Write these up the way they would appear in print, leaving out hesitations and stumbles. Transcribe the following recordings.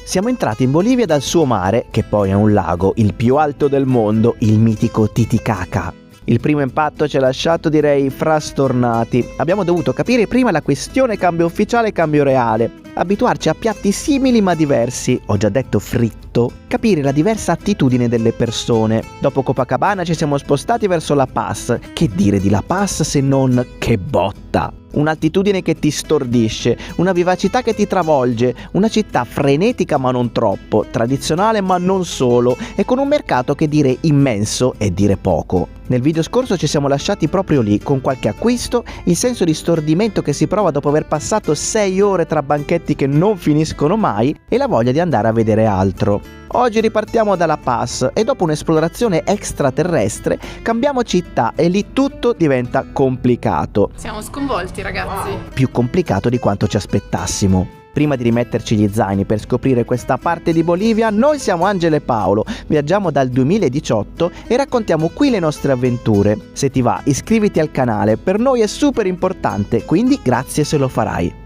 Siamo entrati in Bolivia dal suo mare, che poi è un lago, il più alto del mondo, il mitico Titicaca. Il primo impatto ci ha lasciato, direi, frastornati. Abbiamo dovuto capire prima la questione cambio ufficiale e cambio reale, abituarci a piatti simili ma diversi, ho già detto fritto, capire la diversa attitudine delle persone. Dopo Copacabana ci siamo spostati verso La Paz. Che dire di La Paz se non che botta? Un'altitudine che ti stordisce, una vivacità che ti travolge, una città frenetica ma non troppo, tradizionale ma non solo, e con un mercato che dire immenso è dire poco. Nel video scorso ci siamo lasciati proprio lì, con qualche acquisto, il senso di stordimento che si prova dopo aver passato 6 ore tra banchetti che non finiscono mai e la voglia di andare a vedere altro. Oggi ripartiamo dalla Paz e dopo un'esplorazione extraterrestre cambiamo città e lì tutto diventa complicato. Siamo sconvolti, ragazzi. Più complicato di quanto ci aspettassimo. Prima di rimetterci gli zaini per scoprire questa parte di Bolivia, noi siamo Angelo e Paolo, viaggiamo dal 2018 e raccontiamo qui le nostre avventure. Se ti va, iscriviti al canale, per noi è super importante, quindi grazie se lo farai.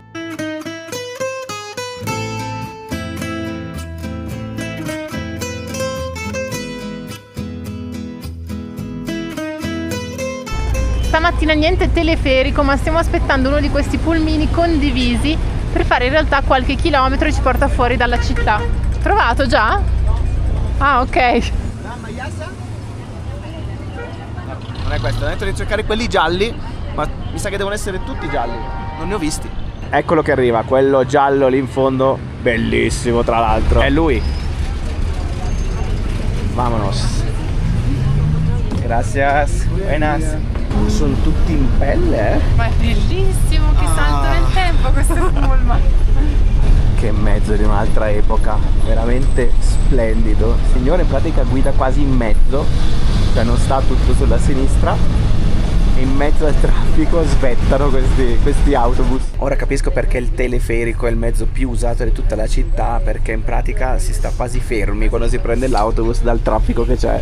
Stamattina niente teleferico, ma stiamo aspettando uno di questi pulmini condivisi per fare in realtà qualche chilometro e ci porta fuori dalla città. Trovato già? Ah, ok. Non è questo, ho detto di cercare quelli gialli, ma mi sa che devono essere tutti gialli, non ne ho visti. Eccolo che arriva, quello giallo lì in fondo, bellissimo tra l'altro. È lui. Vamonos. Gracias, buenas. Sono tutti in pelle, Ma è bellissimo, che salto nel tempo questo pullman. Che mezzo di un'altra epoca, veramente splendido. Il signore in pratica guida quasi in mezzo, cioè non sta tutto sulla sinistra, e in mezzo al traffico svettano questi autobus. Ora capisco perché il teleferico è il mezzo più usato di tutta la città, perché in pratica si sta quasi fermi quando si prende l'autobus dal traffico che c'è.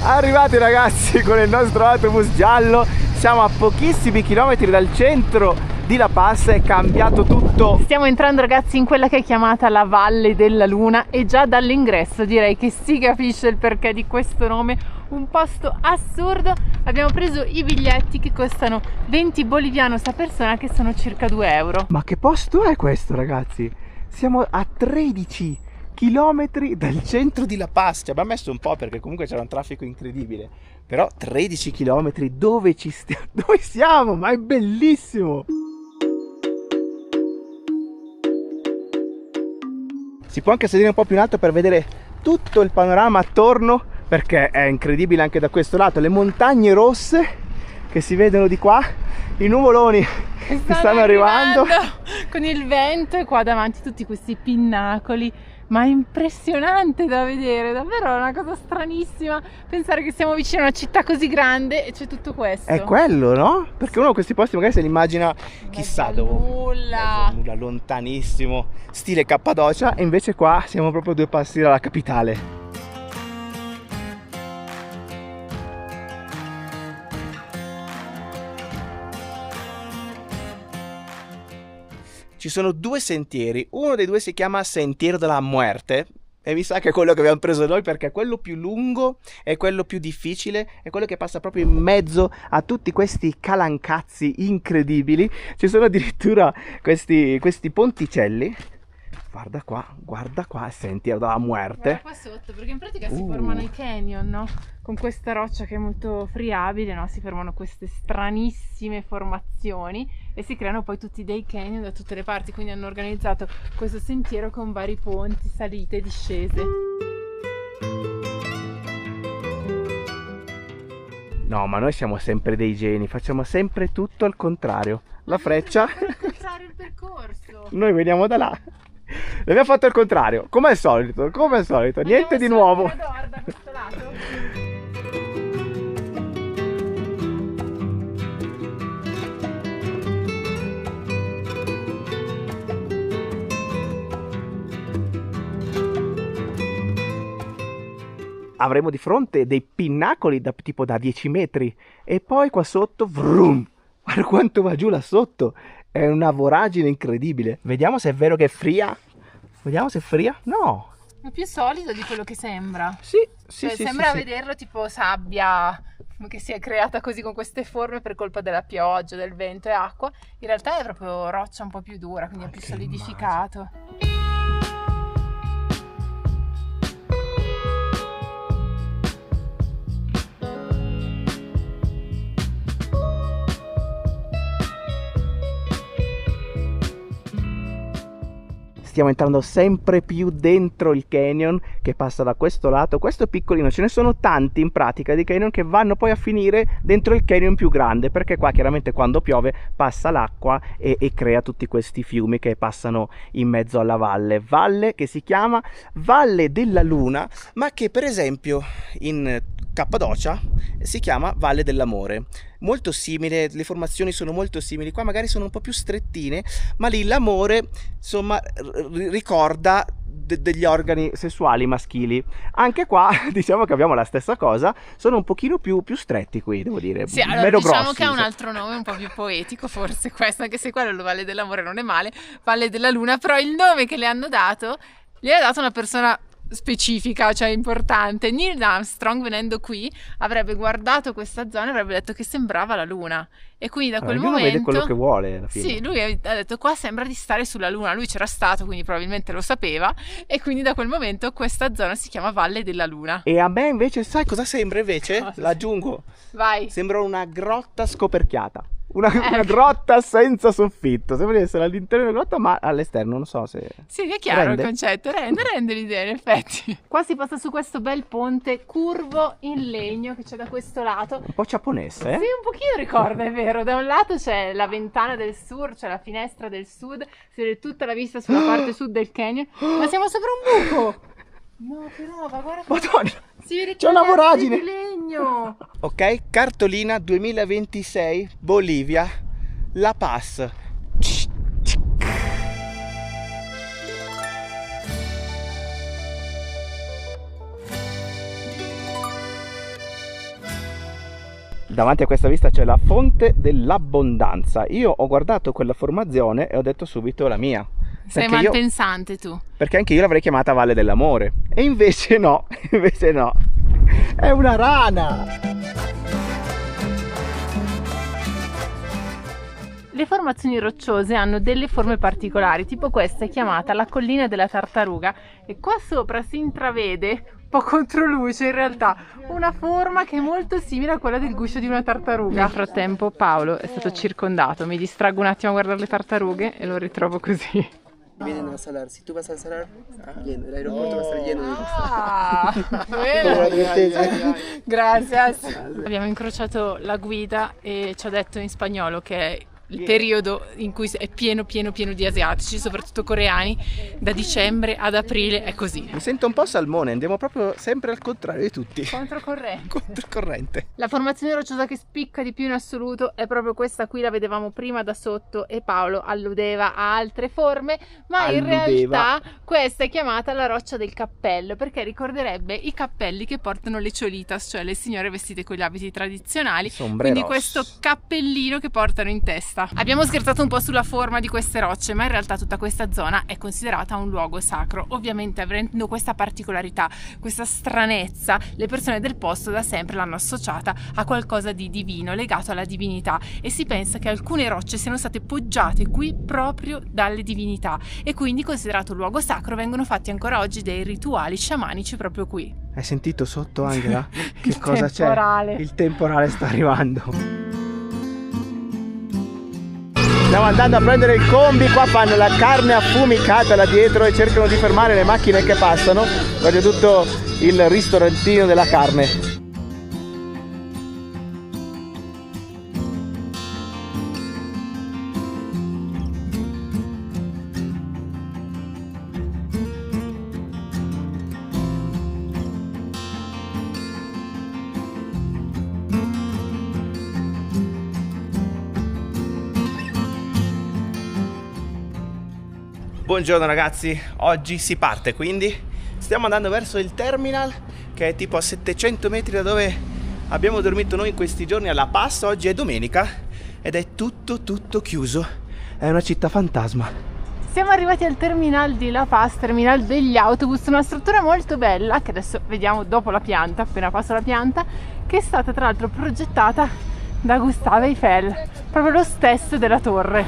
Arrivati ragazzi con il nostro autobus giallo, siamo a pochissimi chilometri dal centro di La Paz, è cambiato tutto. Stiamo entrando ragazzi in quella che è chiamata la Valle della Luna e già dall'ingresso direi che si capisce il perché di questo nome, un posto assurdo. Abbiamo preso i biglietti che costano 20 bolivianos a persona, che sono circa 2 euro. Ma che posto è questo ragazzi? Siamo a 13 chilometri dal centro di La Paz, ci abbiamo messo un po' perché comunque c'era un traffico incredibile, però 13 chilometri dove dove siamo? Ma è bellissimo! Si può anche salire un po' più in alto per vedere tutto il panorama attorno, perché è incredibile anche da questo lato, le montagne rosse che si vedono di qua, i nuvoloni che stanno arrivando con il vento, e qua davanti tutti questi pinnacoli. Ma è impressionante da vedere, davvero è una cosa stranissima pensare che siamo vicino a una città così grande e c'è tutto questo. È quello, no? Perché uno questi posti magari se li immagina chissà dove. Nulla, lontanissimo, stile Cappadocia, e invece qua siamo proprio 2 passi dalla capitale. Ci sono 2 sentieri, uno dei 2 si chiama Sentiero della Muerte e mi sa che è quello che abbiamo preso noi, perché è quello più lungo, è quello più difficile, è quello che passa proprio in mezzo a tutti questi calancazzi incredibili. Ci sono addirittura questi ponticelli. Guarda qua, il Sentiero della Muerte. guarda qua sotto, perché in pratica si formano i canyon, no? Con questa roccia che è molto friabile, no? Si formano queste stranissime formazioni e si creano poi tutti dei canyon da tutte le parti, quindi hanno organizzato questo sentiero con vari ponti, salite e discese. No, ma noi siamo sempre dei geni, facciamo sempre tutto al contrario. La freccia, Al contrario il percorso. noi veniamo da là. L'abbiamo fatto al contrario, come al solito, niente di nuovo. Da questo lato. avremo di fronte dei pinnacoli tipo da 10 metri e poi qua sotto, vrum, guarda quanto va giù là sotto, è una voragine incredibile. Vediamo se è vero che è fria, vediamo se è fria, no. È più solido di quello che sembra. Sì, Cioè, sembra vederlo tipo sabbia che si è creata così con queste forme per colpa della pioggia, del vento e acqua. In realtà è proprio roccia un po' più dura, quindi è più solidificato. Stiamo entrando sempre più dentro il canyon che passa da questo lato. Questo è piccolino, ce ne sono tanti in pratica di canyon che vanno poi a finire dentro il canyon più grande, perché qua chiaramente quando piove passa l'acqua e crea tutti questi fiumi che passano in mezzo alla valle che si chiama Valle della Luna, ma che per esempio in Cappadocia si chiama Valle dell'Amore. Molto simile, le formazioni sono molto simili, qua magari sono un po' più strettine, ma lì l'amore insomma ricorda degli organi sessuali maschili. Anche qua diciamo che abbiamo la stessa cosa, sono un pochino più stretti qui, devo dire. Sì, allora meno diciamo grossi, che ha un altro nome un po' più poetico forse questo, anche se quello Valle dell'Amore non è male, Valle della Luna, però il nome che le hanno dato gliel'ha dato una persona specifica, cioè importante. Neil Armstrong venendo qui avrebbe guardato questa zona e avrebbe detto che sembrava la Luna, e quindi da quel momento vede quello che vuole alla fine. Sì, lui ha detto qua sembra di stare sulla Luna, lui c'era stato quindi probabilmente lo sapeva, e quindi da quel momento questa zona si chiama Valle della Luna. E a me invece sai cosa sembra invece? Cosa? L'aggiungo, vai, sembra una grotta scoperchiata. Una grotta senza soffitto, sembra di essere all'interno della grotta ma all'esterno, non so se... Sì, è chiaro rende. Il concetto, rende l'idea in effetti. Qua si passa su questo bel ponte curvo in legno che c'è da questo lato. Un po' giapponese, Sì, un pochino ricorda, è vero. Da un lato c'è la ventana del sud, c'è la finestra del sud, si vede tutta la vista sulla parte sud del canyon, ma siamo sopra un buco! No, però, ma guarda... Madonna! Si vede c'è una voragine di legno! Ok, cartolina 2026, Bolivia, La Paz. Davanti a questa vista c'è la fonte dell'abbondanza. Io ho guardato quella formazione e ho detto subito la mia. Sei malpensante tu. Perché anche io l'avrei chiamata Valle dell'Amore. E invece no, È una rana! Le formazioni rocciose hanno delle forme particolari, tipo questa è chiamata la collina della tartaruga, e qua sopra si intravede, un po' contro luce in realtà, una forma che è molto simile a quella del guscio di una tartaruga. Nel frattempo Paolo è stato circondato, mi distraggo un attimo a guardare le tartarughe e lo ritrovo così. Vienen a Salar, si tú vas a Salar, lleno, el aeropuerto va a estar lleno di Grazie. Abbiamo incrociato la guida e ci ha detto in spagnolo che è il periodo in cui è pieno di asiatici, soprattutto coreani, da dicembre ad aprile è così. Mi sento un po' salmone, andiamo proprio sempre al contrario di tutti. Controcorrente. La formazione rocciosa che spicca di più in assoluto è proprio questa qui, la vedevamo prima da sotto e Paolo alludeva a altre forme, ma in realtà questa è chiamata la roccia del cappello perché ricorderebbe i cappelli che portano le cholitas, cioè le signore vestite con gli abiti tradizionali, quindi questo cappellino che portano in testa. Abbiamo scherzato un po' sulla forma di queste rocce, ma in realtà tutta questa zona è considerata un luogo sacro. Ovviamente, avendo questa particolarità, questa stranezza, le persone del posto da sempre l'hanno associata a qualcosa di divino, legato alla divinità, e si pensa che alcune rocce siano state poggiate qui proprio dalle divinità e quindi considerato un luogo sacro. Vengono fatti ancora oggi dei rituali sciamanici proprio qui. Hai sentito sotto, Angela? Che cosa temporale. C'è? Il temporale sta arrivando. Stiamo andando a prendere il combi, qua fanno la carne affumicata là dietro e cercano di fermare le macchine che passano. Guarda tutto il ristorantino della carne. Buongiorno ragazzi, oggi si parte, quindi stiamo andando verso il terminal che è tipo a 700 metri da dove abbiamo dormito noi in questi giorni a La Paz. Oggi è domenica ed è tutto chiuso. È una città fantasma. Siamo arrivati al terminal di La Paz, terminal degli autobus, una struttura molto bella che adesso vediamo dopo la pianta, appena passa la pianta, che è stata tra l'altro progettata da Gustave Eiffel, proprio lo stesso della torre.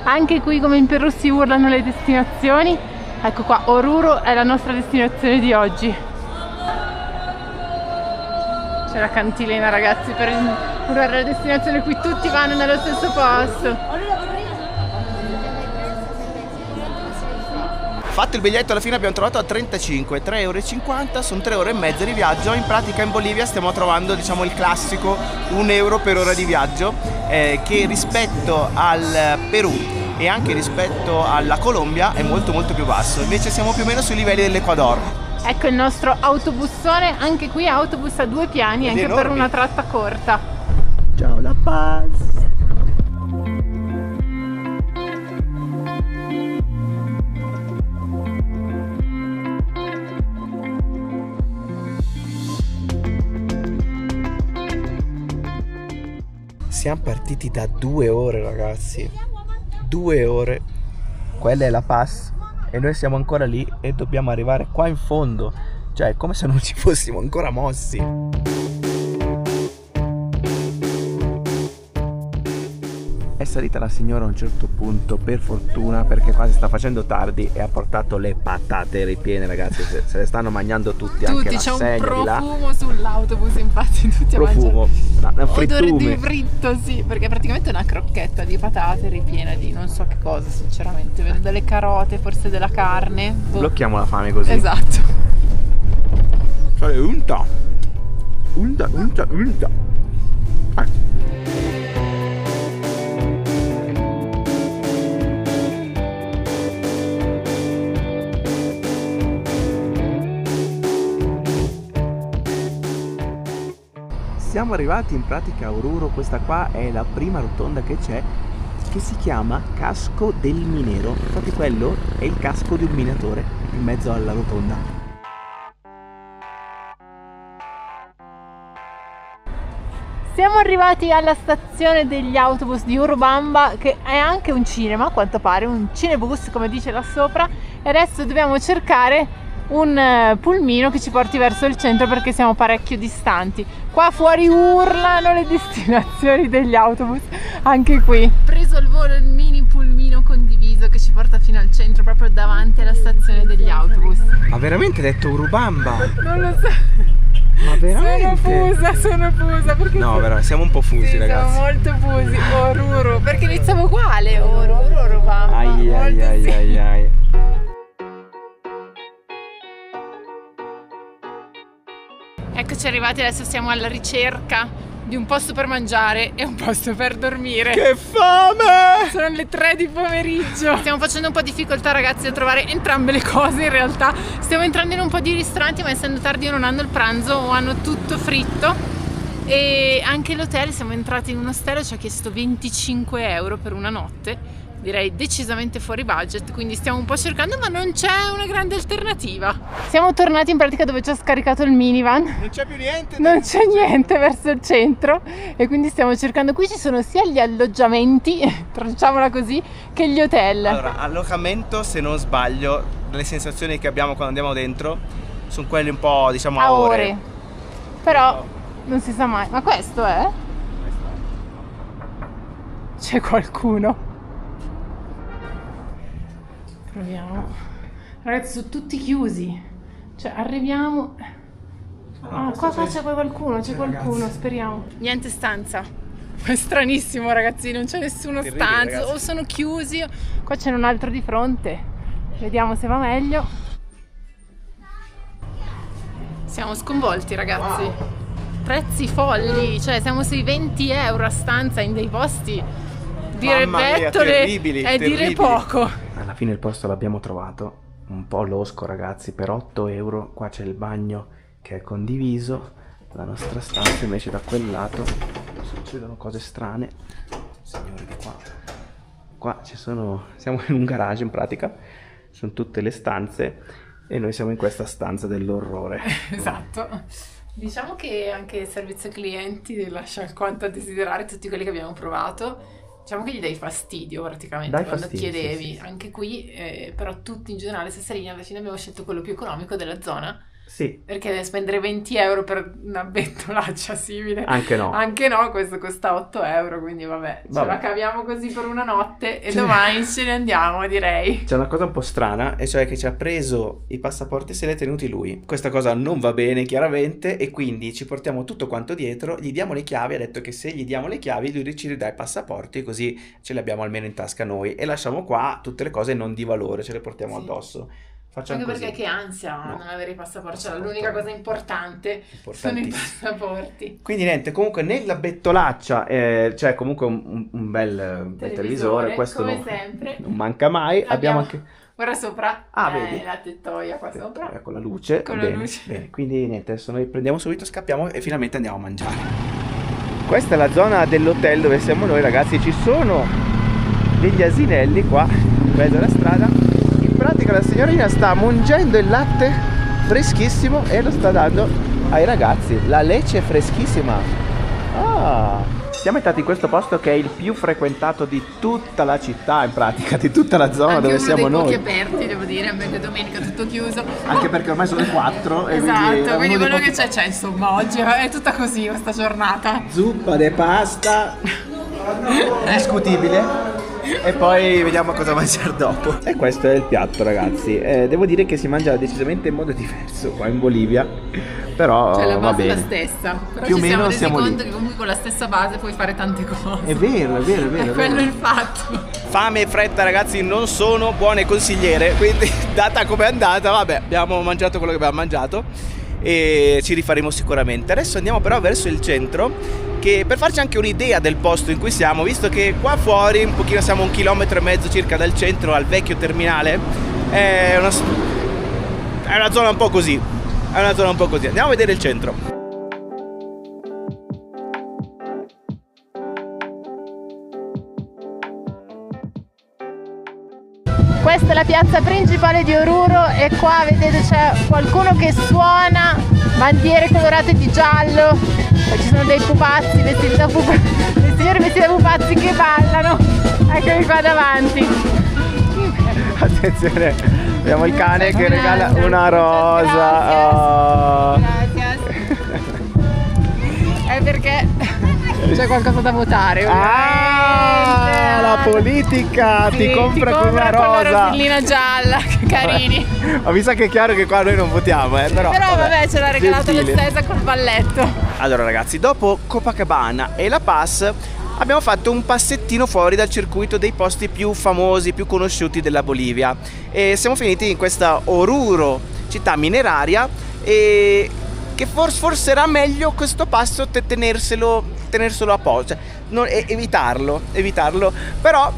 Anche qui come in Perù si urlano le destinazioni. Ecco qua, Oruro è la nostra destinazione di oggi. C'è la cantilena, ragazzi, per urlare la destinazione, qui tutti vanno nello stesso posto. Fatto il biglietto, alla fine abbiamo trovato a 35, 3,50 €, sono 3 ore e mezza di viaggio. In pratica in Bolivia stiamo trovando, diciamo, il classico 1 euro per ora di viaggio, che rispetto al Perù e anche rispetto alla Colombia è molto più basso. Invece siamo più o meno sui livelli dell'Ecuador. Ecco il nostro autobussone, anche qui autobus a 2 piani, anche per una tratta corta. Ciao La Paz! Siamo partiti da 2 ore, ragazzi. 2 ore. Quella è La Paz e noi siamo ancora lì e dobbiamo arrivare qua in fondo. Cioè, è come se non ci fossimo ancora mossi. È salita la signora a un certo punto, per fortuna, perché qua si sta facendo tardi, e ha portato le patate ripiene, ragazzi. Se le stanno mangiando tutti, anche la c'è un segna di là. profumo sull'autobus, infatti tutti Profumo, a mangiare. un Odore di frittume. fritto, sì, perché è praticamente una crocchetta di patate ripiena di non so che cosa, sinceramente. Vedo delle carote, forse della carne. Blocchiamo la fame così. Esatto. Cioè, unta. Siamo arrivati in pratica a Oruro. Questa qua è la prima rotonda che c'è, che si chiama Casco del Minero. Infatti quello è il casco di un minatore in mezzo alla rotonda. Siamo arrivati alla stazione degli autobus di Urubamba, che è anche un cinema, a quanto pare, un cinebus come dice là sopra, e adesso dobbiamo cercare un pulmino che ci porti verso il centro perché siamo parecchio distanti. Qua fuori urlano le destinazioni degli autobus, anche qui. Preso al volo il mini pulmino condiviso che ci porta fino al centro, proprio davanti alla stazione degli autobus. Ma veramente detto Urubamba? Non lo so. Ma veramente? Sono fusa perché No, veramente, siamo un po' fusi, sì, ragazzi. siamo molto fusi. Oruro, perché iniziamo uguale. Oruro, Urubamba. Ai. Eccoci arrivati, adesso siamo alla ricerca di un posto per mangiare e un posto per dormire. Che fame! Sono le 3 di pomeriggio. Stiamo facendo un po' difficoltà, ragazzi, a trovare entrambe le cose in realtà. Stiamo entrando in un po' di ristoranti, ma essendo tardi non hanno il pranzo o hanno tutto fritto. E anche l'hotel, siamo entrati in un ostello, ci ha chiesto 25 euro per una notte. Direi decisamente fuori budget, quindi stiamo un po' cercando, ma non c'è una grande alternativa. Siamo tornati in pratica dove ci ha scaricato il minivan. Non c'è più niente. Non c'è niente verso il centro e quindi stiamo cercando. Qui ci sono sia gli alloggiamenti, traduciamola così, che gli hotel. Allora, allocamento, se non sbaglio, le sensazioni che abbiamo quando andiamo dentro sono quelle un po', diciamo, a ore. Però non si sa mai. Ma questo è? C'è qualcuno? Proviamo. Ragazzi, sono tutti chiusi. Cioè, arriviamo. Qua c'è qualcuno, speriamo. Niente stanza. È stranissimo, ragazzi, non c'è nessuna stanza. Ragazzi. O sono chiusi. Qua c'è un altro di fronte. Vediamo se va meglio. Siamo sconvolti, ragazzi. Wow. Prezzi folli, cioè siamo sui 20 euro a stanza in dei posti. Dire bettole è dire poco. Alla fine il posto l'abbiamo trovato, un po' losco, ragazzi, per 8 euro. Qua c'è il bagno che è condiviso, la nostra stanza invece da quel lato succedono cose strane. Signori, di qua ci sono, siamo in un garage in pratica, sono tutte le stanze E noi siamo in questa stanza dell'orrore. Esatto. Diciamo che anche il servizio clienti lascia alquanto a desiderare, tutti quelli che abbiamo provato. Diciamo che gli dai fastidio praticamente Dai quando fastidio, chiedevi. sì, sì. Anche qui, però tutti in generale, stessa linea, alla fine abbiamo scelto quello più economico della zona. Sì, Perché spendere 20 euro per una bettolaccia simile, anche no. anche no, questo costa 8 euro, quindi vabbè, ce la caviamo così per una notte e domani ce ne andiamo, direi. C'è una cosa un po' strana, e cioè che ci ha preso i passaporti e se li ha tenuti lui. Questa cosa non va bene, chiaramente, e quindi ci portiamo tutto quanto dietro, gli diamo le chiavi, ha detto che se gli diamo le chiavi lui ci ridà i passaporti, così ce li abbiamo almeno in tasca noi, e lasciamo qua tutte le cose non di valore, ce le portiamo Sì. addosso. Facciamo Anche così. perché che ansia No. non avere i passaporti, cioè Passaporto. l'unica cosa importante sono i Importantissimo. passaporti. Quindi niente, comunque nella bettolaccia c'è comunque un bel televisore, questo come non, sempre. non manca mai. Abbiamo anche Guarda sopra, vedi? la tettoia qua sopra. con la luce. Con la Bene, luce. bene. Quindi niente, adesso noi prendiamo subito, scappiamo e finalmente andiamo a mangiare. Questa è la zona dell'hotel dove siamo noi, ragazzi. Ci sono degli asinelli qua in mezzo alla strada. In pratica la signorina sta mungendo il latte freschissimo e lo sta dando ai ragazzi. La lecce è freschissima. Siamo entrati in questo posto che è il più frequentato di tutta la città, in pratica, di tutta la zona Anche dove siamo uno noi. dei pochi aperti, devo dire, perché domenica è tutto chiuso. Anche perché ormai sono le 4 e Esatto, quindi, quindi uno dei quello pochi- che c'è insomma oggi, è tutta così questa giornata. zuppa de pasta discutibile e poi vediamo cosa mangiare dopo. E questo è il piatto, ragazzi. Devo dire che si mangia decisamente in modo diverso qua in Bolivia, però Cioè la va base è la bene. stessa, però Più o ci meno siamo resi siamo lì. conto che comunque con la stessa base puoi fare tante cose. È vero, è vero, è vero. È quello il fatto. Fame e fretta, ragazzi, non sono buone consigliere, quindi data come è andata, vabbè, abbiamo mangiato quello che abbiamo mangiato e ci rifaremo sicuramente. Adesso andiamo però verso il centro, che per farci anche un'idea del posto in cui siamo, visto che qua fuori un pochino siamo 1,5 chilometri circa dal centro al vecchio terminale, è una zona un po' così. È una zona un po' così. Andiamo a vedere il centro. Questa è la piazza principale di Oruro e qua vedete c'è qualcuno che suona bandiere colorate di giallo, poi ci sono dei pupazzi vestiti da pupazzi, dei signori vestiti da pupazzi che ballano, eccomi qua davanti. Attenzione, abbiamo il cane che Grazie. regala una rosa. Grazie. È perché c'è qualcosa da votare. La politica Sì, ti compra con una con la rosa. rosellina gialla, che carini. Ma mi sa che è chiaro che qua noi non votiamo, però Vabbè, ce l'ha regalata gentile. l'estesa col balletto. Allora ragazzi, dopo Copacabana e La Paz abbiamo fatto un passettino fuori dal circuito dei posti più famosi, più conosciuti della Bolivia e siamo finiti in questa Oruro, città mineraria, e che forse era meglio questo passo tenerselo a posto, cioè, evitarlo, però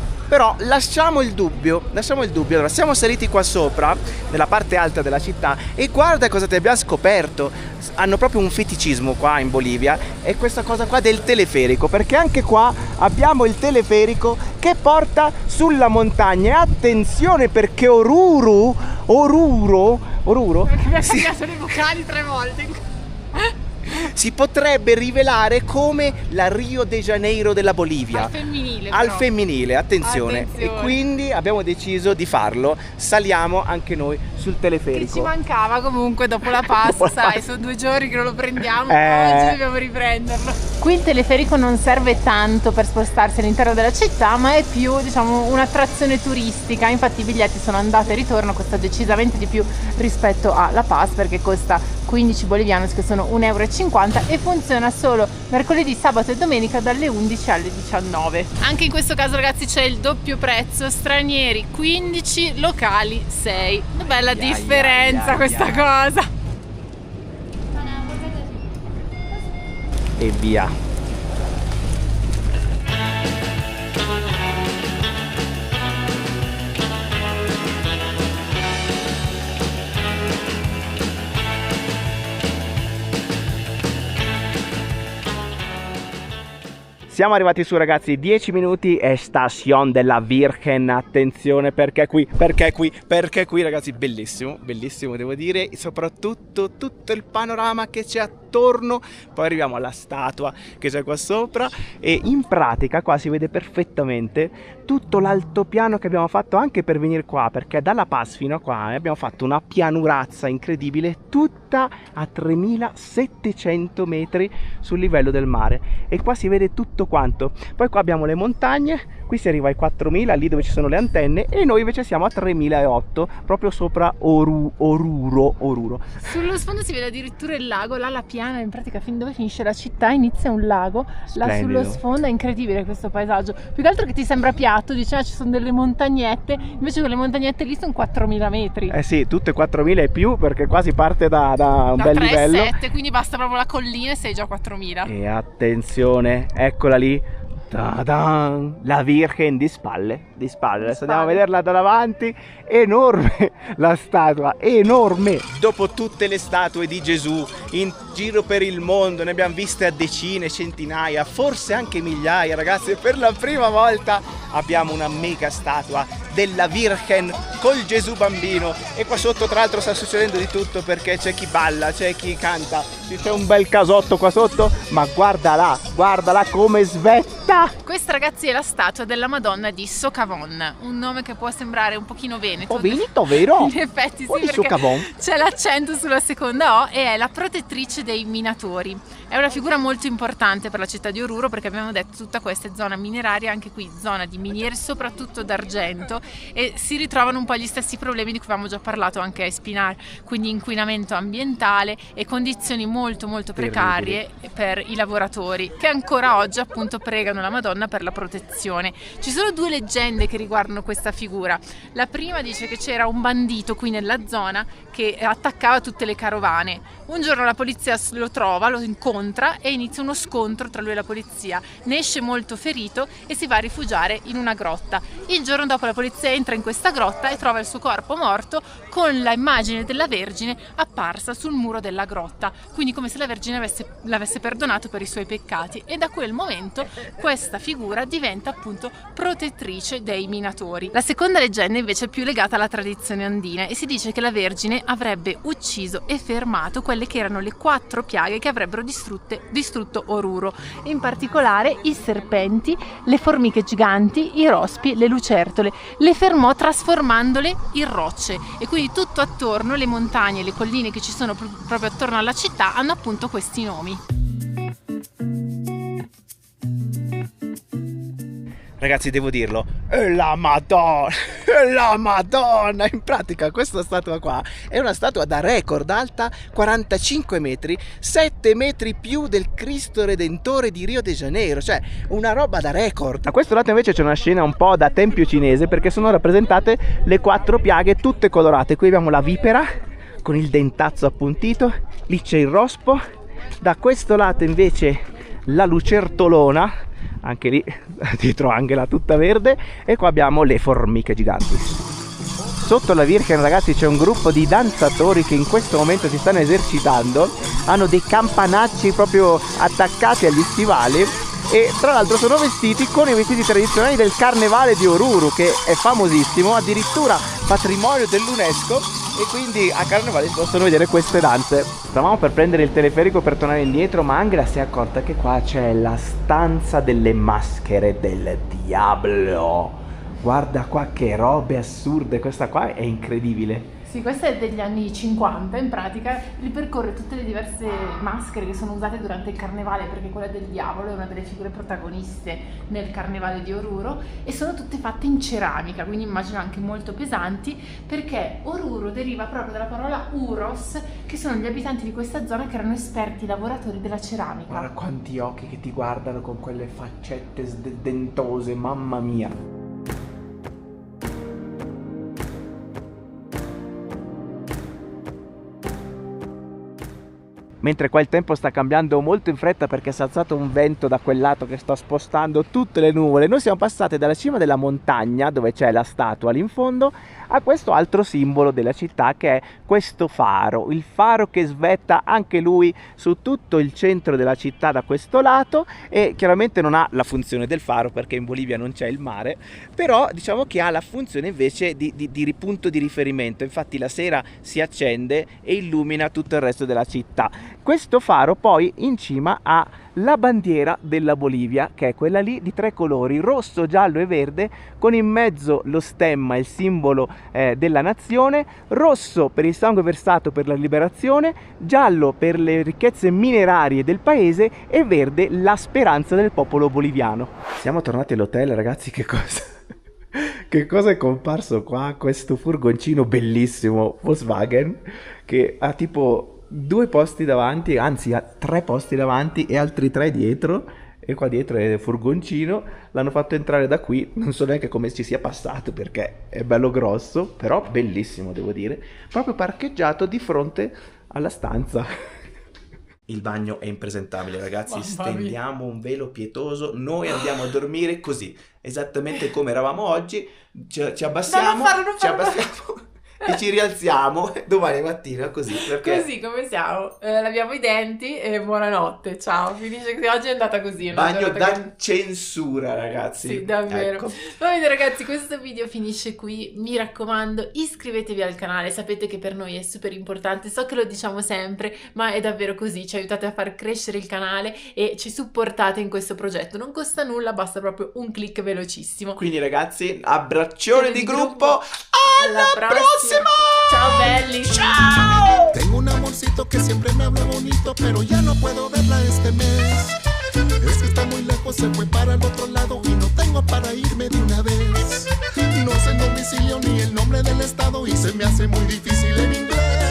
lasciamo il dubbio. Allora, siamo saliti qua sopra nella parte alta della città e guarda cosa ti abbiamo scoperto. Hanno proprio un feticismo qua in Bolivia, è questa cosa qua del teleferico, perché anche qua abbiamo il teleferico che porta sulla montagna. E attenzione, perché Oruro Perché mi ha si- cambiato le vocali 3 volte. si potrebbe rivelare come la Rio de Janeiro della Bolivia. Al femminile. Al però. femminile, attenzione. Attenzione. E quindi abbiamo deciso di farlo. Saliamo anche noi sul Che teleferico. ci mancava comunque dopo la Dopo pasta, la sai, pasta. sono 2 giorni che non lo prendiamo, Eh. oggi dobbiamo riprenderlo. Qui il teleferico non serve tanto per spostarsi all'interno della città, ma è più, diciamo, un'attrazione turistica. Infatti i biglietti sono andata e ritorno, costa decisamente di più rispetto alla Paz, perché costa 15 bolivianos, che sono 1,50 € e funziona solo mercoledì, sabato e domenica dalle 11 alle 19. Anche in questo caso, ragazzi, c'è il doppio prezzo, stranieri 15, locali 6. Una bella differenza questa cosa. E via. Siamo arrivati su, ragazzi, 10 minuti e Station della Virgen. Attenzione, perché qui, ragazzi, bellissimo, bellissimo devo dire, soprattutto tutto il panorama che c'è attorno. Poi arriviamo alla statua che c'è qua sopra e in pratica qua si vede perfettamente tutto l'altopiano che abbiamo fatto anche per venire qua, perché dalla Paz fino a qua abbiamo fatto una pianurazza incredibile, tutta a 3700 metri sul livello del mare, e qua si vede tutto quanto. Poi qua abbiamo le montagne, qui si arriva ai 4000, lì dove ci sono le antenne, e noi invece siamo a 3008 proprio sopra Oruro. Sullo sfondo si vede addirittura il lago, là la piana, in pratica fin dove finisce la città inizia un lago. Là Splendido. sullo sfondo è incredibile questo paesaggio, più che altro che ti sembra piatto, dice ci sono delle montagnette, invece quelle montagnette lì sono 4000 metri. Eh sì, tutte 4000 e più, perché qua si parte da un bel 3, livello. 7, quindi basta proprio la collina e sei già a 4000. E attenzione, eccola lì, ta-dan, la Virgen di spalle. Adesso andiamo a vederla da davanti, enorme la statua, enorme. Dopo tutte le statue di Gesù in giro per il mondo, ne abbiamo viste a decine, centinaia, forse anche migliaia, ragazzi, e per la prima volta abbiamo una mega statua della Virgen col Gesù bambino. E qua sotto tra l'altro sta succedendo di tutto, perché c'è chi balla, c'è chi canta, c'è un bel casotto qua sotto, ma guardala come svetta. Questa, ragazzi, è la statua della Madonna di Socavon, un nome che può sembrare un pochino veneto. Veneto, vero? In effetti Poi sì, perché Socavon. c'è l'accento sulla seconda O, e è la protettrice dei minatori. È una figura molto importante per la città di Oruro, perché abbiamo detto tutta questa è zona mineraria, anche qui zona di miniere, soprattutto d'argento, e si ritrovano un po' gli stessi problemi di cui avevamo già parlato anche a Espinar, quindi inquinamento ambientale e condizioni molto precarie per i lavoratori, che ancora oggi appunto pregano la Madonna per la protezione. Ci sono due leggende che riguardano questa figura. La prima dice che c'era un bandito qui nella zona che attaccava tutte le carovane. Un giorno la polizia lo trova, lo incontra e inizia uno scontro tra lui e la polizia. Ne esce molto ferito e si va a rifugiare in una grotta. Il giorno dopo la polizia entra in questa grotta e trova il suo corpo morto con l'immagine della Vergine apparsa sul muro della grotta, quindi come se la Vergine l'avesse perdonato per i suoi peccati, e da quel momento questa figura diventa appunto protettrice dei minatori. La seconda leggenda invece è più legata alla tradizione andina, e si dice che la Vergine avrebbe ucciso e fermato quelle che erano le 4 piaghe che avrebbero distrutto Oruro, in particolare i serpenti, le formiche giganti, i rospi, le lucertole. Le fermò trasformandole in rocce, e quindi tutto attorno, le montagne e le colline che ci sono proprio attorno alla città hanno appunto questi nomi. Ragazzi, devo dirlo, è la Madonna, è la Madonna. In pratica questa statua qua è una statua da record, alta 45 metri, 7 metri più del Cristo Redentore di Rio de Janeiro, cioè una roba da record. A questo lato invece c'è una scena un po' da tempio cinese, perché sono rappresentate le 4 piaghe tutte colorate. Qui abbiamo la vipera con il dentazzo appuntito, lì c'è il rospo, da questo lato invece la lucertolona, anche lì dietro Angela tutta verde, e qua abbiamo le formiche giganti. Sotto la Virgen, ragazzi, c'è un gruppo di danzatori che in questo momento si stanno esercitando, hanno dei campanacci proprio attaccati agli stivali, e tra l'altro sono vestiti con i vestiti tradizionali del Carnevale di Oruro, che è famosissimo, addirittura patrimonio dell'UNESCO, e quindi a Carnevale si possono vedere queste danze. Stavamo per prendere il teleferico per tornare indietro, ma Angela si è accorta che qua c'è la stanza delle maschere del diavolo. Guarda qua che robe assurde, questa qua è incredibile. Sì, questa è degli anni 50, in pratica ripercorre tutte le diverse maschere che sono usate durante il carnevale, perché quella del diavolo è una delle figure protagoniste nel carnevale di Oruro, e sono tutte fatte in ceramica, quindi immagino anche molto pesanti, perché Oruro deriva proprio dalla parola Uros, che sono gli abitanti di questa zona che erano esperti lavoratori della ceramica. Guarda quanti occhi che ti guardano con quelle faccette dentose, mamma mia. mentre qua il tempo sta cambiando molto in fretta perché si è alzato un vento da quel lato che sta spostando tutte le nuvole. Noi siamo passati dalla cima della montagna, dove c'è la statua lì in fondo, a questo altro simbolo della città, che è questo faro, il faro che svetta anche lui su tutto il centro della città da questo lato, e chiaramente non ha la funzione del faro perché in Bolivia non c'è il mare, però diciamo che ha la funzione invece di punto di riferimento. Infatti la sera si accende e illumina tutto il resto della città. Questo faro poi in cima ha la bandiera della Bolivia, che è quella lì di 3 colori, rosso, giallo e verde, con in mezzo lo stemma, il simbolo della nazione, rosso per il sangue versato per la liberazione, giallo per le ricchezze minerarie del paese e verde la speranza del popolo boliviano. Siamo tornati all'hotel, ragazzi. Che cosa è comparso qua? Questo furgoncino bellissimo Volkswagen che ha tipo 2 posti davanti, anzi ha 3 posti davanti e altri 3 dietro, e qua dietro è il furgoncino. L'hanno fatto entrare da qui, non so neanche come ci sia passato perché è bello grosso, però bellissimo devo dire, proprio parcheggiato di fronte alla stanza. Il bagno è impresentabile, ragazzi. Stendiamo un velo pietoso, noi andiamo a dormire così, esattamente come eravamo oggi, ci abbassiamo, abbassiamo e ci rialziamo domani mattina così, perché... Così come siamo, laviamo i denti e buonanotte, ciao, finisce così, oggi è andata così. Bagno da censura, ragazzi. Sì, davvero. Ecco. Va bene ragazzi, questo video finisce qui, mi raccomando iscrivetevi al canale, sapete che per noi è super importante, so che lo diciamo sempre, ma è davvero così, ci aiutate a far crescere il canale e ci supportate in questo progetto, non costa nulla, basta proprio un click velocissimo. Quindi ragazzi, abbraccione di gruppo, alla prossima! Ciao belli! Ciao! Tengo un amorcito que siempre me habla bonito, pero ya no puedo verla este mes. Es que está muy lejos, se fue para el otro lado y no tengo para irme de una vez. No sé el domicilio ni el nombre del estado y se me hace muy difícil en inglés.